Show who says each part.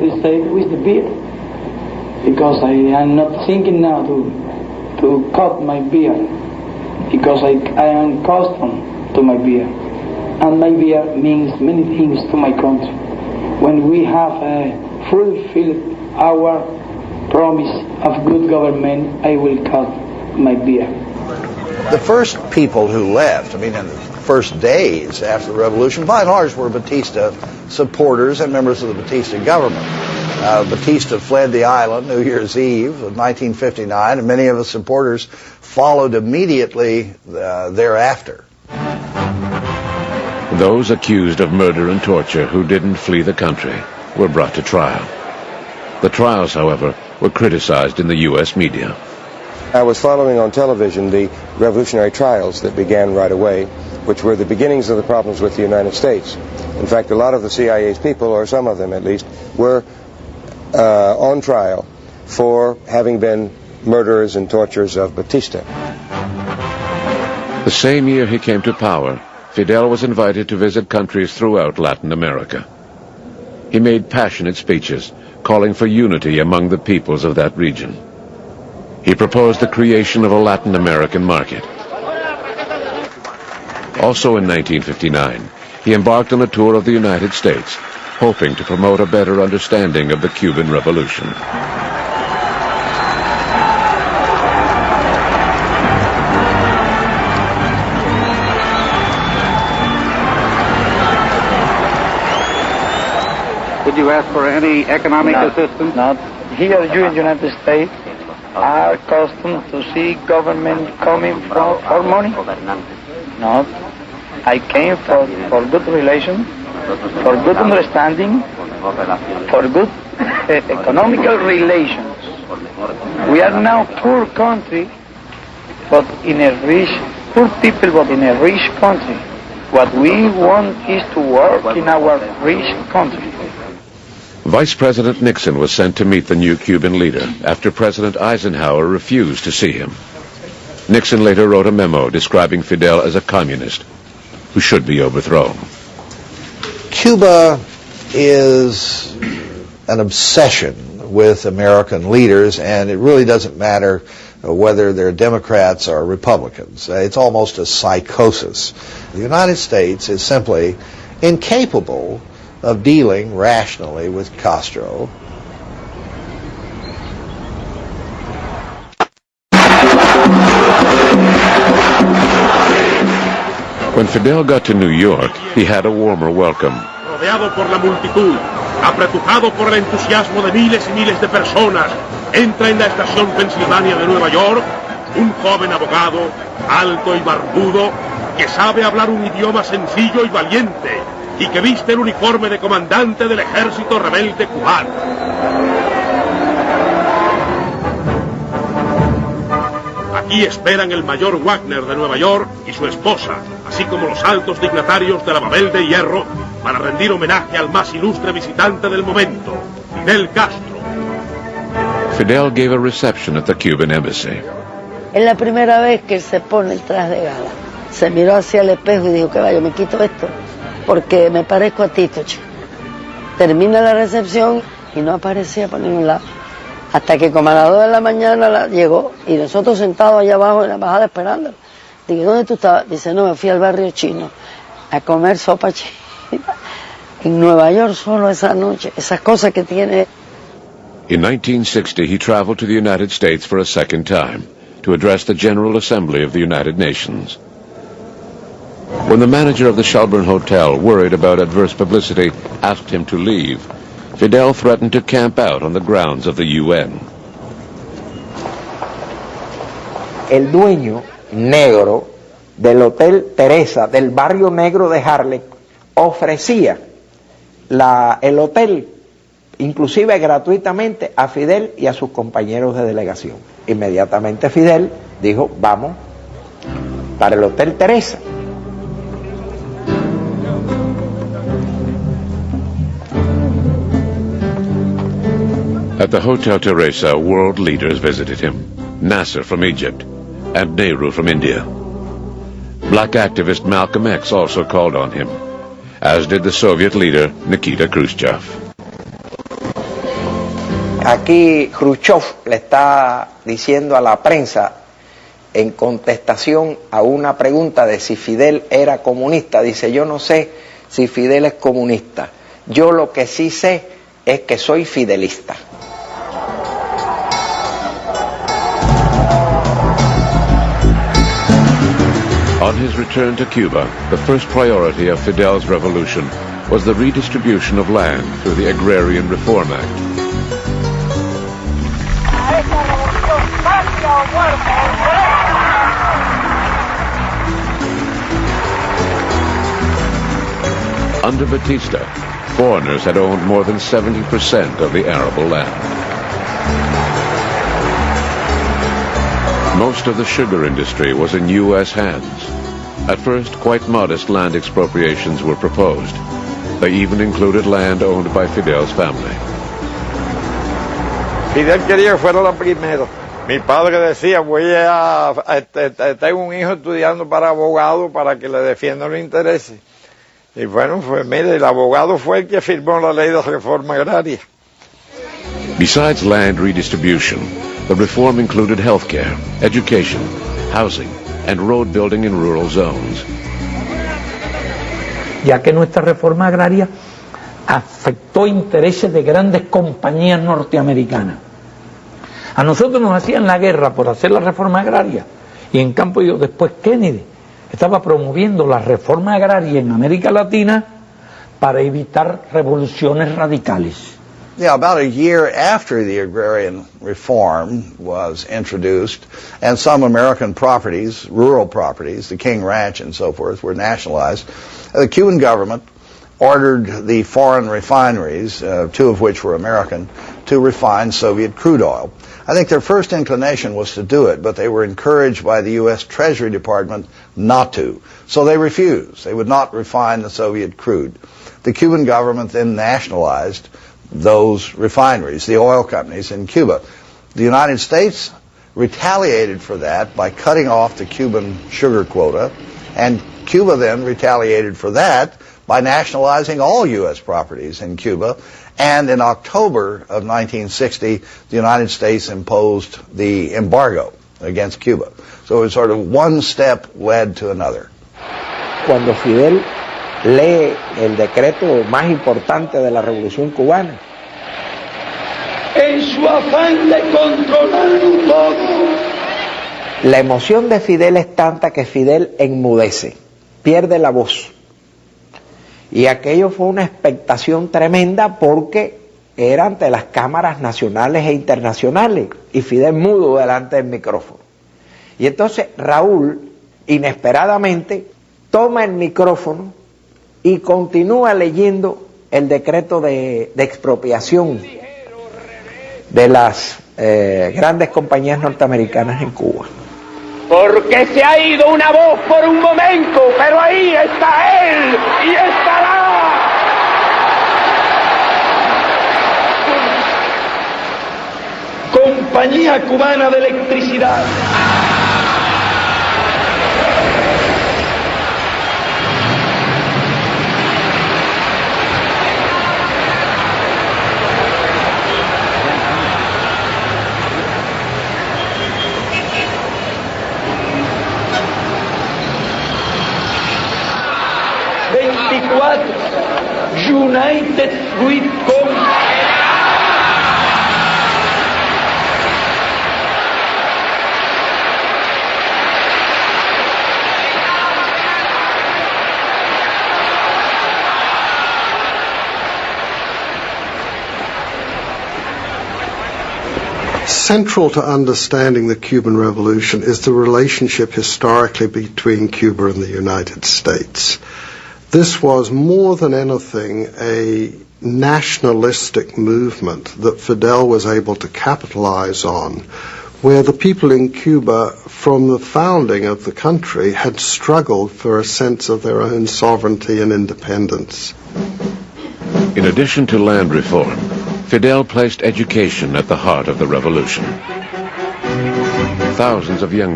Speaker 1: United States with the beard, because I am not thinking now to cut my beard, because I am accustomed to my beard, and my beard means many things to my country. When we have fulfilled our promise of good government, I will cut my beard.
Speaker 2: The first people who left, in the first days after the revolution, by and large were Batista supporters and members of the Batista government. Batista fled the island New Year's Eve of 1959, and many of the supporters followed immediately thereafter.
Speaker 3: Those accused of murder and torture who didn't flee the country were brought to trial. The trials, however, were criticized in the U.S. media.
Speaker 4: I was following on television the revolutionary trials that began right away, which were the beginnings of the problems with the United States. In fact, a lot of the CIA's people, or some of them at least, were on trial for having been murderers and torturers of Batista.
Speaker 3: The same year he came to power, Fidel was invited to visit countries throughout Latin America. He made passionate speeches calling for unity among the peoples of that region. He proposed the creation of a Latin American market. Also in 1959, he embarked on a tour of the United States, hoping to promote a better understanding of the Cuban Revolution.
Speaker 5: Did you ask for any economic assistance?
Speaker 1: Not here. You in the United States are accustomed to see government coming for money. No, I came for good relations, for good understanding, for good economical relations. We are now poor country, but in a rich, poor people, but in a rich country. What we want is to work in our rich country.
Speaker 3: Vice President Nixon was sent to meet the new Cuban leader after President Eisenhower refused to see him. Nixon later wrote a memo describing Fidel as a communist who should be overthrown.
Speaker 2: Cuba is an obsession with American leaders, and it really doesn't matter whether they're Democrats or Republicans. It's almost a psychosis. The United States is simply incapable of dealing rationally with Castro.
Speaker 3: When Fidel got to New York, he had a warmer welcome.
Speaker 6: Rodeado por la multitud, apretujado por el entusiasmo de miles y miles de personas, entra en la estación Pensilvania de Nueva York un joven abogado, alto y barbudo, que sabe hablar un idioma sencillo y valiente, y que viste el uniforme de comandante del ejército rebelde cubano. Aquí esperan el mayor Wagner de Nueva York y su esposa, así como los altos dignatarios de la Babel de Hierro, para rendir homenaje al más ilustre visitante del momento, Fidel Castro.
Speaker 3: Fidel gave a reception at the Cuban embassy.
Speaker 7: Es la primera vez que se pone el traje de gala. Se miró hacia el espejo y dijo, que vaya, me quito esto, porque me parezco a Tito, chico. Termina la recepción y no aparecía por ningún lado. Hasta que como a las 2 de la mañana llegó y nosotros sentados allá abajo en la embajada esperando. Digo, ¿dónde tú estabas? Dice, no, me fui al barrio chino a comer sopa china. En Nueva York solo esa noche, esas cosas que tiene.
Speaker 3: In 1960, he traveled to the United States for a second time to address the General Assembly of the United Nations. When the manager of the Shelburne Hotel, worried about adverse publicity, asked him to leave, Fidel threatened to camp out on the grounds of the UN.
Speaker 8: El dueño negro del Hotel Teresa, del barrio negro de Harlem, ofrecía el hotel, inclusive gratuitamente, a Fidel y a sus compañeros de delegación. Inmediatamente Fidel dijo, vamos para el Hotel Teresa.
Speaker 3: At the Hotel Teresa, world leaders visited him. Nasser from Egypt and Nehru from India. Black activist Malcolm X also called on him, as did the Soviet leader Nikita Khrushchev.
Speaker 8: Aquí Khrushchev le está diciendo a la prensa, en contestación a una pregunta de si Fidel era comunista, dice: yo no sé si Fidel es comunista, yo lo que sí sé es que soy fidelista.
Speaker 3: On his return to Cuba, the first priority of Fidel's revolution was the redistribution of land through the Agrarian Reform Act. Under Batista, foreigners had owned more than 70% of the arable land. Most of the sugar industry was in U.S. hands. At first, quite modest land expropriations were proposed. They even included land owned by Fidel's family.
Speaker 1: Fidel quería que fuera la primera. Mi padre decía: tengo un hijo estudiando para abogado para que le defienda los intereses. Y bueno, mire, el abogado fue el que firmó la ley de reforma agraria.
Speaker 3: Besides land redistribution, the reform included healthcare, education, housing, and road building in rural zones.
Speaker 9: Ya que nuestra reforma agraria afectó intereses de grandes compañías norteamericanas. A nosotros nos hacían la guerra por hacer la reforma agraria, y en cambio después Kennedy estaba promoviendo la reforma agraria en América Latina para evitar revoluciones radicales.
Speaker 2: Yeah, about a year after the agrarian reform was introduced, and some American properties, rural properties, the King Ranch and so forth, were nationalized, the Cuban government ordered the foreign refineries, two of which were American, to refine Soviet crude oil. I think their first inclination was to do it, but they were encouraged by the U.S. Treasury Department not to. So they refused. They would not refine the Soviet crude. The Cuban government then nationalized those refineries, the oil companies in Cuba. The United States retaliated for that by cutting off the Cuban sugar quota, and Cuba then retaliated for that by nationalizing all U.S. properties in Cuba. And in October of 1960, the United States imposed the embargo against Cuba. So it was sort of one step led to another.
Speaker 8: Cuando Fidel lee el decreto más importante de la Revolución Cubana,
Speaker 10: en su afán de controlarlo todo,
Speaker 8: la emoción de Fidel es tanta que Fidel enmudece, pierde la voz. Y aquello fue una expectación tremenda porque era ante las cámaras nacionales e internacionales y Fidel mudo delante del micrófono. Y entonces Raúl, inesperadamente, toma el micrófono y continúa leyendo el decreto de expropiación de las grandes compañías norteamericanas en Cuba.
Speaker 10: Porque se ha ido una voz por un momento, pero ahí está él y estará. Compañía Cubana de Electricidad. United Fruit Company.
Speaker 11: Central to understanding the Cuban Revolution is the relationship historically between Cuba and the United States. This was more than anything a nationalistic movement that Fidel was able to capitalize on, where the people in Cuba from the founding of the country had struggled for a sense of their own sovereignty and independence.
Speaker 3: In addition to land reform, Fidel placed education at the heart of the revolution. Thousands of young